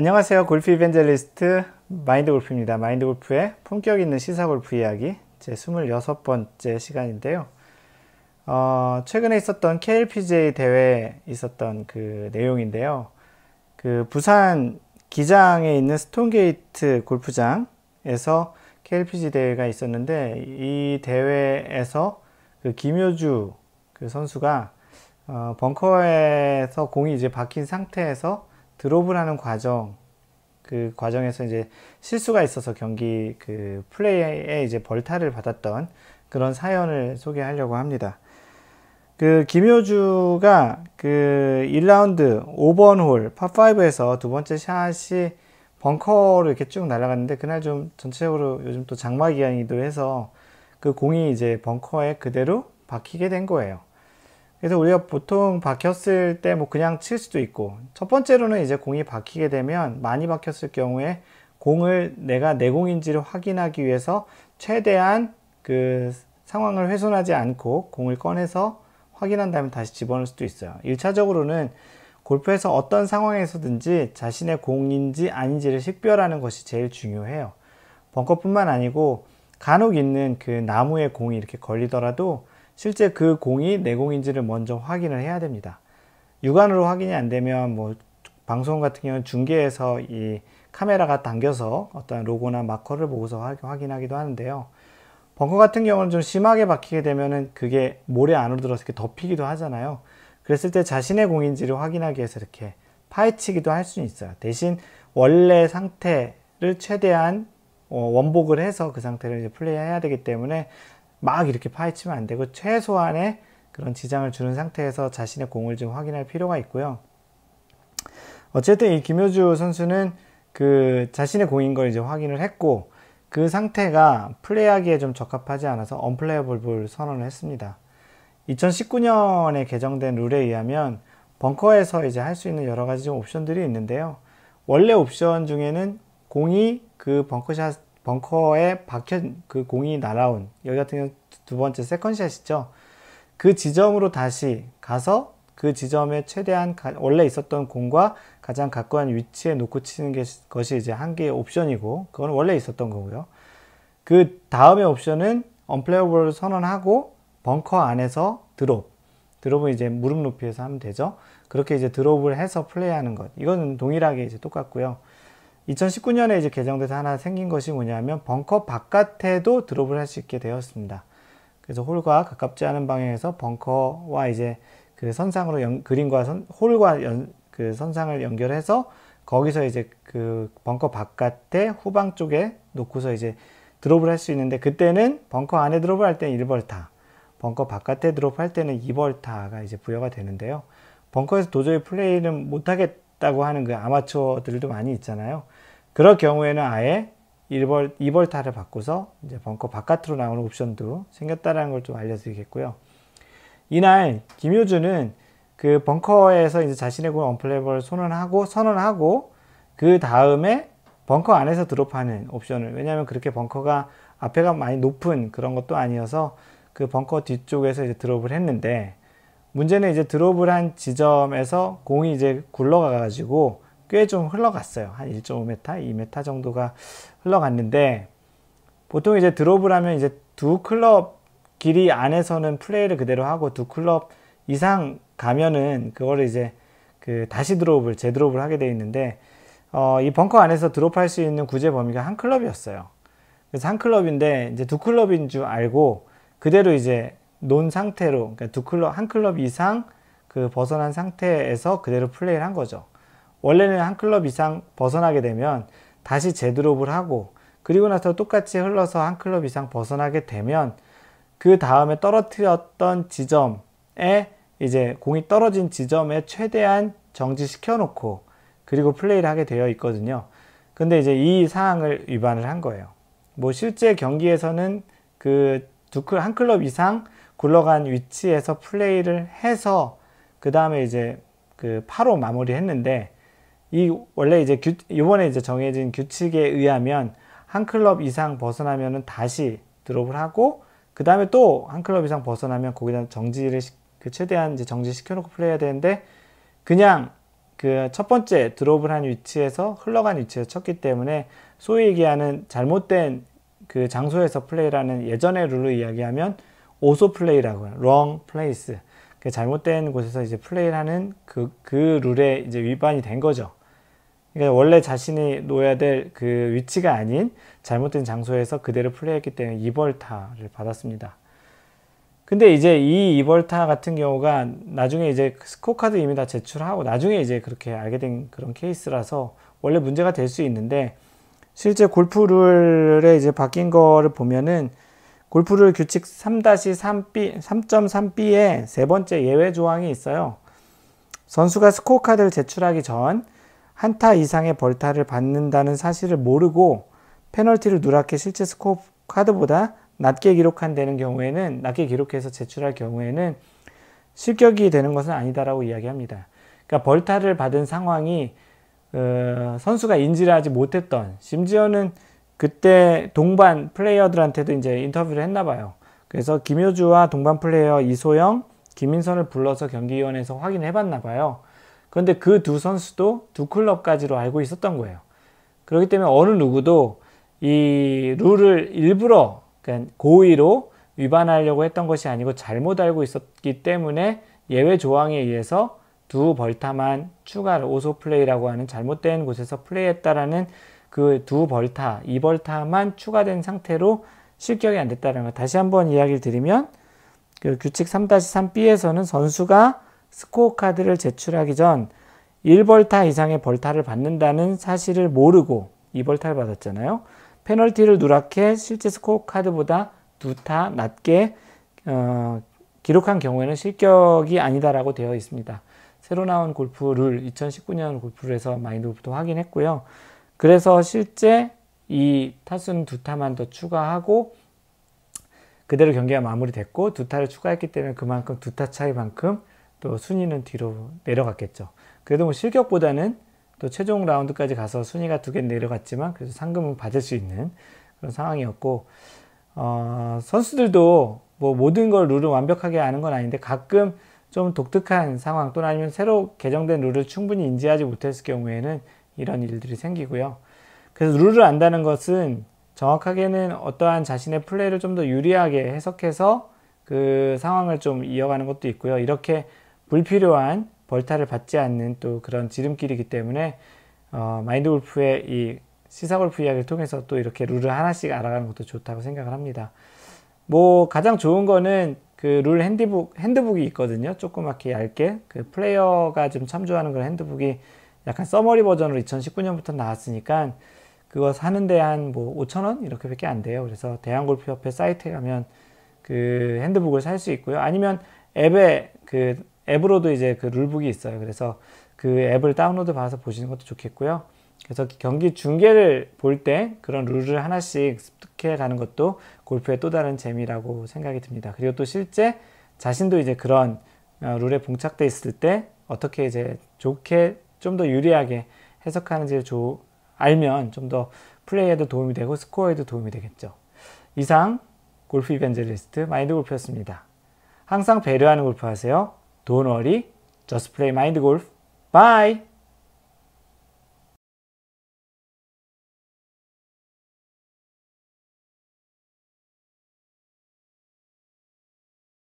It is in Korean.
안녕하세요. 골프 이벤젤리스트 마인드골프입니다. 마인드골프의 품격 있는 시사골프 이야기 제 26번째 시간인데요. 최근에 있었던 KLPGA 대회에 있었던 그 내용인데요. 그 부산 기장에 있는 스톤게이트 골프장에서 KLPGA 대회가 있었는데, 이 대회에서 그 김효주 그 선수가 벙커에서 공이 이제 박힌 상태에서 드롭을 하는 그 과정에서 이제 실수가 있어서 경기 그 플레이에 이제 벌타를 받았던 그런 사연을 소개하려고 합니다. 그 김효주가 그 1라운드 5번 홀 파5에서 두 번째 샷이 벙커로 이렇게 쭉 날아갔는데, 그날 좀 전체적으로 요즘 또 장마 기간이기도 해서 그 공이 이제 벙커에 그대로 박히게 된 거예요. 그래서 우리가 보통 박혔을 때 뭐 그냥 칠 수도 있고, 첫 번째로는 이제 공이 박히게 되면, 많이 박혔을 경우에 공을 내가 내 공인지를 확인하기 위해서 최대한 그 상황을 훼손하지 않고 공을 꺼내서 확인한 다음에 다시 집어넣을 수도 있어요. 1차적으로는 골프에서 어떤 상황에서든지 자신의 공인지 아닌지를 식별하는 것이 제일 중요해요. 벙커뿐만 아니고 간혹 있는 그 나무에 공이 이렇게 걸리더라도 실제 그 공이 내 공인지를 먼저 확인을 해야 됩니다. 육안으로 확인이 안 되면 뭐 방송 같은 경우는 중계에서 이 카메라가 당겨서 어떤 로고나 마커를 보고서 확인하기도 하는데요. 벙커 같은 경우는 좀 심하게 박히게 되면은 그게 모래 안으로 들어서 이렇게 덮이기도 하잖아요. 그랬을 때 자신의 공인지를 확인하기 위해서 이렇게 파헤치기도 할 수는 있어요. 대신 원래 상태를 최대한 원복을 해서 그 상태를 이제 플레이해야 되기 때문에 막 이렇게 파헤치면 안 되고, 최소한의 그런 지장을 주는 상태에서 자신의 공을 좀 확인할 필요가 있고요. 어쨌든 이 김효주 선수는 그 자신의 공인 걸 이제 확인을 했고, 그 상태가 플레이하기에 좀 적합하지 않아서 언플레이어블 볼 선언을 했습니다. 2019년에 개정된 룰에 의하면 벙커에서 이제 할 수 있는 여러 가지 좀 옵션들이 있는데요. 원래 옵션 중에는 공이 그 벙커에 박힌 그 공이 날아온, 여기 같은 경우 두 번째 세컨샷이죠. 그 지점으로 다시 가서 그 지점에 최대한 원래 있었던 공과 가장 가까운 위치에 놓고 치는 것이 이제 한 개의 옵션이고, 그건 원래 있었던 거고요. 그 다음의 옵션은 언플레이어블을 선언하고 벙커 안에서 드롭은 이제 무릎 높이에서 하면 되죠. 그렇게 이제 드롭을 해서 플레이하는 것, 이거는 동일하게 이제 똑같고요. 2019년에 이제 개정돼서 하나 생긴 것이 뭐냐면, 벙커 바깥에도 드롭을 할 수 있게 되었습니다. 그래서 홀과 가깝지 않은 방향에서 벙커와 이제 그 선상으로 그린과 홀과 그 선상을 연결해서 거기서 이제 그 벙커 바깥에 후방 쪽에 놓고서 이제 드롭을 할 수 있는데, 그때는 벙커 안에 드롭을 할 때는 1벌타, 벙커 바깥에 드롭할 때는 2벌타가 이제 부여가 되는데요. 벙커에서 도저히 플레이를 못하겠다고 하는 그 아마추어들도 많이 있잖아요. 그럴 경우에는 아예 2벌타를 바꿔서 이제 벙커 바깥으로 나오는 옵션도 생겼다는 걸 좀 알려드리겠고요. 이날 김효주는 그 벙커에서 이제 자신의 공 언플레이어블을 선언하고 그 다음에 벙커 안에서 드롭하는 옵션을, 왜냐하면 그렇게 벙커가 앞에가 많이 높은 그런 것도 아니어서 그 벙커 뒤쪽에서 이제 드롭을 했는데, 문제는 이제 드롭을 한 지점에서 공이 이제 굴러가 가지고 꽤 좀 흘러갔어요. 한 1.5m, 2m 정도가 흘러갔는데, 보통 이제 드롭을 하면 이제 두 클럽 길이 안에서는 플레이를 그대로 하고, 두 클럽 이상 가면은 그거를 이제 그 다시 재드롭을 하게 되어 있는데, 이 벙커 안에서 드롭할 수 있는 구제 범위가 한 클럽이었어요. 그래서 한 클럽인데 이제 두 클럽인 줄 알고 그대로 이제 놓은 상태로, 그러니까 한 클럽 이상 그 벗어난 상태에서 그대로 플레이를 한 거죠. 원래는 한 클럽 이상 벗어나게 되면 다시 재드롭을 하고, 그리고 나서 똑같이 흘러서 한 클럽 이상 벗어나게 되면 그 다음에 떨어뜨렸던 지점에 이제 공이 떨어진 지점에 최대한 정지시켜 놓고 그리고 플레이를 하게 되어 있거든요. 근데 이제 이 사항을 위반을 한 거예요. 뭐 실제 경기에서는 그 한 클럽 이상 굴러간 위치에서 플레이를 해서 그 다음에 이제 그 파로 마무리했는데, 원래 이제 이번에 이제 정해진 규칙에 의하면 한 클럽 이상 벗어나면은 다시 드롭을 하고, 그 다음에 또 한 클럽 이상 벗어나면 거기다 최대한 이제 정지시켜 놓고 플레이해야 되는데, 그냥 그 첫 번째 드롭을 한 위치에서 흘러간 위치에서 쳤기 때문에 소위 얘기하는 잘못된 그 장소에서 플레이라는 예전의 룰을 이야기하면 오소 플레이라고 해요. wrong place. 그 잘못된 곳에서 이제 플레이를 하는 그 룰에 이제 위반이 된 거죠. 그러니까 원래 자신이 놓아야 될 그 위치가 아닌 잘못된 장소에서 그대로 플레이했기 때문에 2벌타를 받았습니다. 근데 이제 이 2벌타 같은 경우가 나중에 이제 스코어 카드 이미 다 제출하고 나중에 이제 그렇게 알게 된 그런 케이스라서 원래 문제가 될 수 있는데, 실제 골프 룰에 이제 바뀐 거를 보면은 골프 룰 규칙 3.3b에 세 번째 예외 조항이 있어요. 선수가 스코어 카드를 제출하기 전 한타 이상의 벌타를 받는다는 사실을 모르고 페널티를 누락해 실제 스코어 카드보다 낮게 기록한다는 경우에는, 낮게 기록해서 제출할 경우에는 실격이 되는 것은 아니다라고 이야기합니다. 그러니까 벌타를 받은 상황이 선수가 인지를 하지 못했던, 심지어는 그때 동반 플레이어들한테도 이제 인터뷰를 했나 봐요. 그래서 김효주와 동반 플레이어 이소영, 김인선을 불러서 경기위원회에서 확인해 봤나 봐요. 그런데 그 두 선수도 두 클럽까지로 알고 있었던 거예요. 그렇기 때문에 어느 누구도 이 룰을 일부러, 그러니까 고의로 위반하려고 했던 것이 아니고 잘못 알고 있었기 때문에 예외 조항에 의해서 두 벌타만 추가를, 오소 플레이라고 하는 잘못된 곳에서 플레이했다라는 그 두 벌타, 2벌타만 추가된 상태로 실격이 안 됐다는 거. 다시 한번 이야기를 드리면, 그 규칙 3-3b에서는 선수가 스코어 카드를 제출하기 전 1벌타 이상의 벌타를 받는다는 사실을 모르고 2벌타를 받았잖아요. 페널티를 누락해 실제 스코어 카드보다 2타 낮게 기록한 경우에는 실격이 아니다라고 되어 있습니다. 새로 나온 골프 룰, 2019년 골프룰에서 마인드골프도 확인했고요. 그래서 실제 이 타수는 2타만 더 추가하고 그대로 경기가 마무리됐고, 2타를 추가했기 때문에 그만큼 2타 차이만큼 또 순위는 뒤로 내려갔겠죠. 그래도 뭐 실격보다는 또 최종 라운드까지 가서 순위가 2개 내려갔지만 그래서 상금은 받을 수 있는 그런 상황이었고, 선수들도 뭐 모든 걸 룰을 완벽하게 아는 건 아닌데 가끔 좀 독특한 상황 또는 아니면 새로 개정된 룰을 충분히 인지하지 못했을 경우에는 이런 일들이 생기고요. 그래서 룰을 안다는 것은 정확하게는 어떠한 자신의 플레이를 좀 더 유리하게 해석해서 그 상황을 좀 이어가는 것도 있고요. 이렇게 불필요한 벌타를 받지 않는 또 그런 지름길이기 때문에 마인드 골프의 이 시사 골프 이야기를 통해서 또 이렇게 룰을 하나씩 알아가는 것도 좋다고 생각을 합니다. 뭐 가장 좋은 거는 그 룰 핸드북이 있거든요. 조그맣게 얇게 그 플레이어가 좀 참조하는 그런 핸드북이 약간 서머리 버전으로 2019년부터 나왔으니까 그거 사는데 한 뭐 5,000원 이렇게 밖에 안 돼요. 그래서 대한골프협회 사이트에 가면 그 핸드북을 살 수 있고요. 아니면 앱으로도 이제 그 룰북이 있어요. 그래서 그 앱을 다운로드 받아서 보시는 것도 좋겠고요. 그래서 경기 중계를 볼 때 그런 룰을 하나씩 습득해 가는 것도 골프의 또 다른 재미라고 생각이 듭니다. 그리고 또 실제 자신도 이제 그런 룰에 봉착돼 있을 때 어떻게 이제 좋게 좀 더 유리하게 해석하는지를 알면 좀 더 플레이에도 도움이 되고 스코어에도 도움이 되겠죠. 이상 골프 이벤저리스트 마인드 골프였습니다. 항상 배려하는 골프 하세요. Don't worry, just play mind golf. Bye!